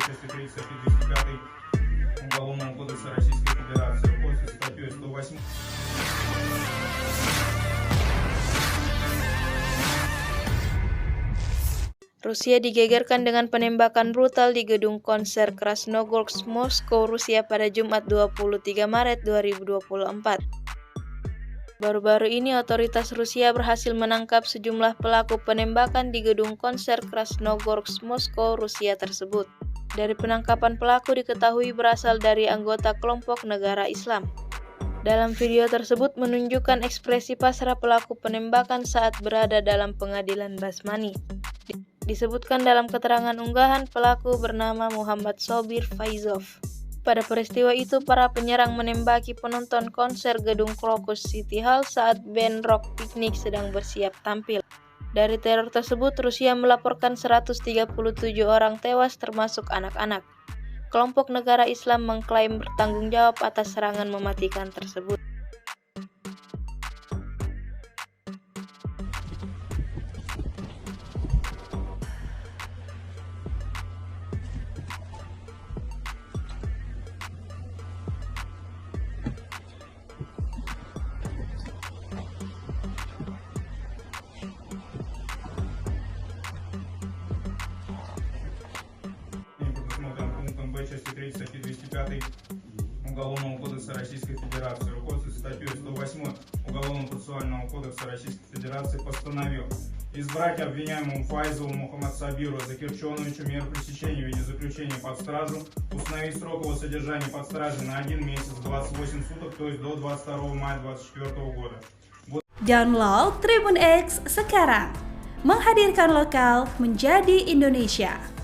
части 30 205 Уголовного кодекса Российской Федерации, руководствуясь статьей 108. Rusia digegerkan dengan penembakan brutal di gedung konser Krasnogorsk, Moskow, Rusia pada Jumat 23 Maret 2024. Baru-baru ini otoritas Rusia berhasil menangkap sejumlah pelaku penembakan di gedung konser Krasnogorsk, Moskow, Rusia tersebut. Dari penangkapan pelaku diketahui berasal dari anggota kelompok negara Islam. Dalam video tersebut menunjukkan ekspresi pasrah pelaku penembakan saat berada dalam pengadilan Basmani. Disebutkan dalam keterangan unggahan pelaku bernama Muhammad Sobir Faizov. Pada peristiwa itu, para penyerang menembaki penonton konser gedung Crocus City Hall saat band rock Picnic sedang bersiap tampil. Dari teror tersebut, Rusia melaporkan 137 orang tewas termasuk anak-anak. Kelompok negara Islam mengklaim bertanggung jawab atas serangan mematikan tersebut. Предусмотрен пунктом Б части 3 статьи 205 Уголовного кодекса Российской Федерации, руководствуясь статьей 108 Уголовного процессуального кодекса Российской Федерации, постановил избрать обвиняемому Файзову Мухаммад Сабиру Закирчоновичу меру пресечения в виде заключения под стражу, установить срок его содержания под стражей на 1 месяц 28 суток, то есть до 22 мая 2024 года. Download Tribun X sekarang, menghadirkan lokal menjadi Indonesia.